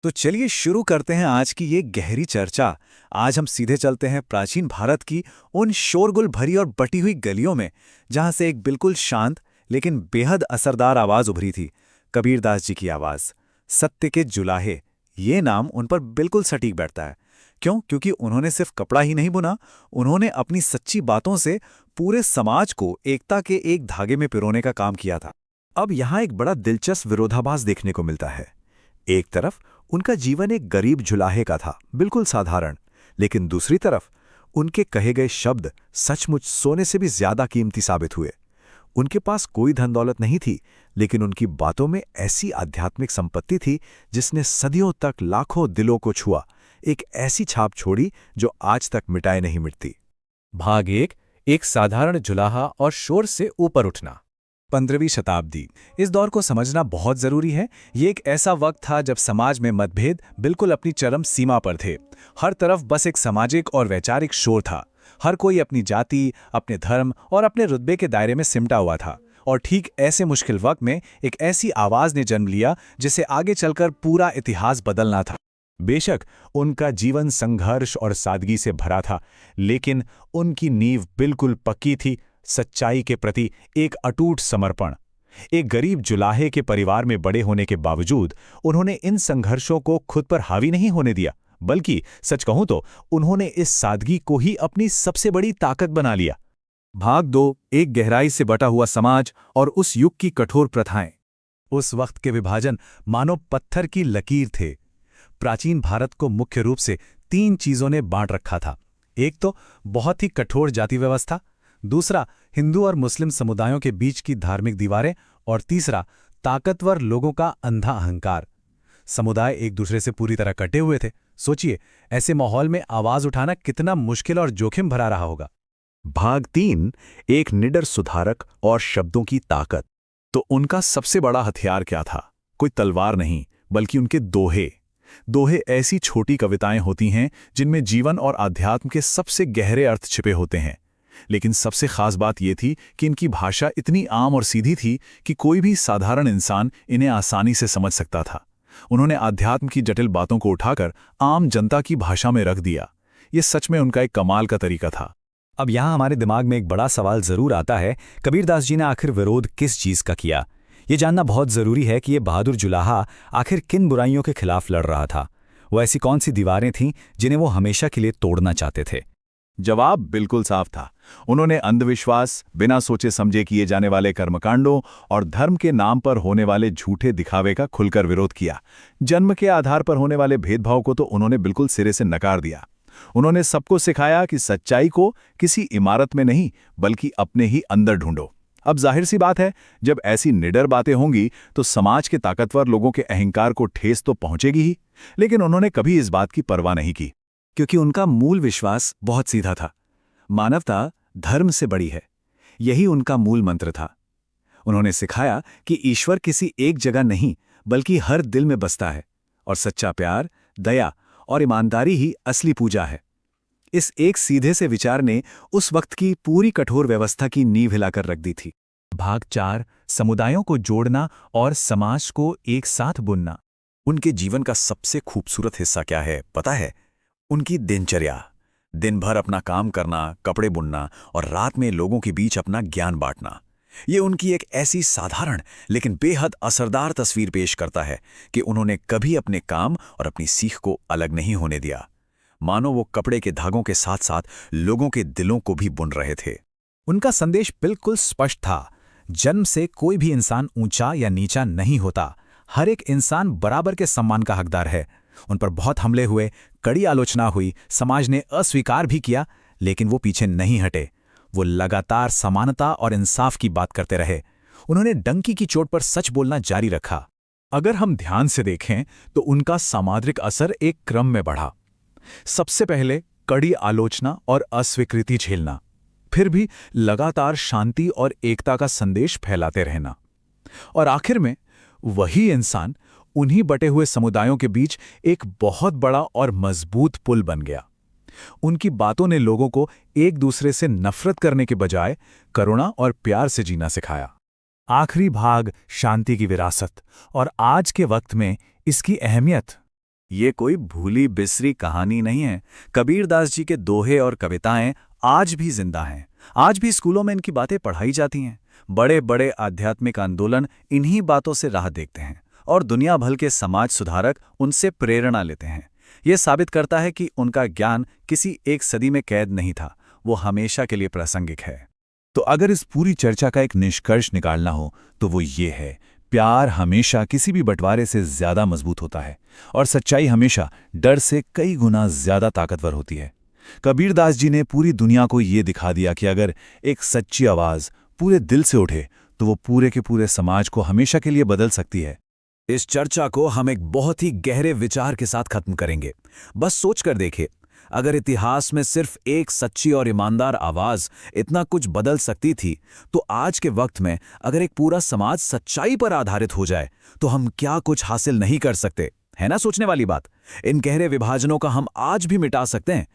तो चलिए शुरू करते हैं आज की ये गहरी चर्चा। आज हम सीधे चलते हैं प्राचीन भारत की उन शोरगुल भरी और बटी हुई गलियों में, जहां से एक बिल्कुल शांत लेकिन बेहद असरदार आवाज उभरी थी। कबीरदास जी की आवाज। सत्य के जुलाहे, ये नाम उन पर बिल्कुल सटीक बैठता है। क्यों? क्योंकि उन्होंने सिर्फ कपड़ा ही नहीं बुना, उन्होंने अपनी सच्ची बातों से पूरे समाज को एकता के एक धागे में पिरोने का काम किया था। अब यहां एक बड़ा दिलचस्प विरोधाभास देखने को मिलता है। एक तरफ उनका जीवन एक गरीब जुलाहे का था, बिल्कुल साधारण, लेकिन दूसरी तरफ उनके कहे गए शब्द सचमुच सोने से भी ज्यादा कीमती साबित हुए। उनके पास कोई धन दौलत नहीं थी, लेकिन उनकी बातों में ऐसी आध्यात्मिक संपत्ति थी जिसने सदियों तक लाखों दिलों को छुआ, एक ऐसी छाप छोड़ी जो आज तक मिटाए नहीं मिटती। भाग एक साधारण जुलाहा और शोर से ऊपर उठना। 15वीं शताब्दी, इस दौर को समझना बहुत जरूरी है। ये एक ऐसा वक्त था जब समाज में मतभेद बिल्कुल अपनी चरम सीमा पर थे। हर तरफ बस एक सामाजिक और वैचारिक शोर था। हर कोई अपनी जाति, अपने धर्म और अपने रुतबे के दायरे में सिमटा हुआ था। और ठीक ऐसे मुश्किल वक्त में एक ऐसी आवाज ने जन्म लिया जिसे आगे चलकर पूरा इतिहास बदलना था। बेशक उनका जीवन संघर्ष और सादगी से भरा था, लेकिन उनकी नींव बिल्कुल पक्की थी, सच्चाई के प्रति एक अटूट समर्पण। एक गरीब जुलाहे के परिवार में बड़े होने के बावजूद उन्होंने इन संघर्षों को खुद पर हावी नहीं होने दिया, बल्कि सच कहूं तो उन्होंने इस सादगी को ही अपनी सबसे बड़ी ताकत बना लिया। भाग 2, एक गहराई से बटा हुआ समाज और उस युग की कठोर प्रथाएं। उस वक्त के विभाजन मानो पत्थर की लकीर थे। प्राचीन भारत को मुख्य रूप से 3 चीजों ने बांट रखा था। एक तो बहुत ही कठोर जाति व्यवस्था, दूसरा हिंदू और मुस्लिम समुदायों के बीच की धार्मिक दीवारें, और तीसरा ताकतवर लोगों का अंधा अहंकार। समुदाय एक दूसरे से पूरी तरह कटे हुए थे। सोचिए, ऐसे माहौल में आवाज उठाना कितना मुश्किल और जोखिम भरा रहा होगा। भाग 3, एक निडर सुधारक और शब्दों की ताकत। तो उनका सबसे बड़ा हथियार क्या था? कोई तलवार नहीं, बल्कि उनके दोहे। दोहे ऐसी छोटी कविताएं होती हैं जिनमें जीवन और आध्यात्म के सबसे गहरे अर्थ छिपे होते हैं। लेकिन सबसे खास बात यह थी कि इनकी भाषा इतनी आम और सीधी थी कि कोई भी साधारण इंसान इन्हें आसानी से समझ सकता था। उन्होंने आध्यात्म की जटिल बातों को उठाकर आम जनता की भाषा में रख दिया। ये सच में उनका एक कमाल का तरीका था। अब यहाँ हमारे दिमाग में एक बड़ा सवाल जरूर आता है, कबीरदास जी ने आखिर विरोध किस चीज का किया? ये जानना बहुत जरूरी है कि ये बहादुर जुलाहा आखिर किन बुराइयों के खिलाफ लड़ रहा था। वो ऐसी कौन सी दीवारें थीं जिन्हें वो हमेशा के लिए तोड़ना चाहते थे? जवाब बिल्कुल साफ था। उन्होंने अंधविश्वास, बिना सोचे समझे किए जाने वाले कर्मकांडों और धर्म के नाम पर होने वाले झूठे दिखावे का खुलकर विरोध किया। जन्म के आधार पर होने वाले भेदभाव को तो उन्होंने बिल्कुल सिरे से नकार दिया। उन्होंने सबको सिखाया कि सच्चाई को किसी इमारत में नहीं, बल्कि अपने ही अंदर ढूंढो। अब जाहिर सी बात है, जब ऐसी निडर बातें होंगी तो समाज के ताकतवर लोगों के अहंकार को ठेस तो पहुंचेगी ही। लेकिन उन्होंने कभी इस बात की परवाह नहीं की, क्योंकि उनका मूल विश्वास बहुत सीधा था। मानवता धर्म से बड़ी है, यही उनका मूल मंत्र था। उन्होंने सिखाया कि ईश्वर किसी एक जगह नहीं, बल्कि हर दिल में बसता है, और सच्चा प्यार, दया और ईमानदारी ही असली पूजा है। इस एक सीधे से विचार ने उस वक्त की पूरी कठोर व्यवस्था की नींव हिलाकर रख दी थी। भाग 4, समुदायों को जोड़ना और समाज को एक साथ बुनना। उनके जीवन का सबसे खूबसूरत हिस्सा क्या है पता है? उनकी दिनचर्या। दिन भर अपना काम करना, कपड़े बुनना और रात में लोगों के बीच अपना ज्ञान बांटना। ये उनकी एक ऐसी साधारण लेकिन बेहद असरदार तस्वीर पेश करता है कि उन्होंने कभी अपने काम और अपनी सीख को अलग नहीं होने दिया। मानो वो कपड़े के धागों के साथ साथ लोगों के दिलों को भी बुन रहे थे। उनका संदेश बिल्कुल स्पष्ट था। जन्म से कोई भी इंसान ऊंचा या नीचा नहीं होता। हर एक इंसान बराबर के सम्मान का हकदार है। उन पर बहुत हमले हुए, कड़ी आलोचना हुई, समाज ने अस्वीकार भी किया, लेकिन वो पीछे नहीं हटे। वो लगातार समानता और इंसाफ की बात करते रहे। उन्होंने डंकी की चोट पर सच बोलना जारी रखा। अगर हम ध्यान से देखें तो उनका सामाजिक असर एक क्रम में बढ़ा। सबसे पहले कड़ी आलोचना और अस्वीकृति झेलना, फिर भी लगातार शांति और एकता का संदेश फैलाते रहना, और आखिर में वही इंसान उन्हीं बटे हुए समुदायों के बीच एक बहुत बड़ा और मजबूत पुल बन गया। उनकी बातों ने लोगों को एक दूसरे से नफरत करने के बजाय करुणा और प्यार से जीना सिखाया। आखिरी भाग, शांति की विरासत, और आज के वक्त में इसकी अहमियत। ये कोई भूली बिसरी कहानी नहीं है। कबीरदास जी के दोहे और कविताएं आज भी जिंदा हैं। आज भी स्कूलों में इनकी बातें पढ़ाई जाती हैं। बड़े बड़े आध्यात्मिक आंदोलन इन्हीं बातों से राह देखते हैं और दुनिया भर के समाज सुधारक उनसे प्रेरणा लेते हैं। ये साबित करता है कि उनका ज्ञान किसी एक सदी में कैद नहीं था, वो हमेशा के लिए प्रासंगिक है। तो अगर इस पूरी चर्चा का एक निष्कर्ष निकालना हो तो वो ये है, प्यार हमेशा किसी भी बंटवारे से ज्यादा मजबूत होता है और सच्चाई हमेशा डर से कई गुना ज्यादा ताकतवर होती है। कबीरदास जी ने पूरी दुनिया को ये दिखा दिया कि अगर एक सच्ची आवाज पूरे दिल से उठे तो वो पूरे के पूरे समाज को हमेशा के लिए बदल सकती है। इस चर्चा को हम एक बहुत ही गहरे विचार के साथ खत्म करेंगे। बस सोचकर देखिए, अगर इतिहास में सिर्फ एक सच्ची और ईमानदार आवाज इतना कुछ बदल सकती थी, तो आज के वक्त में अगर एक पूरा समाज सच्चाई पर आधारित हो जाए तो हम क्या कुछ हासिल नहीं कर सकते। है ना सोचने वाली बात। इन गहरे विभाजनों का हम आज भी मिटा सकते हैं।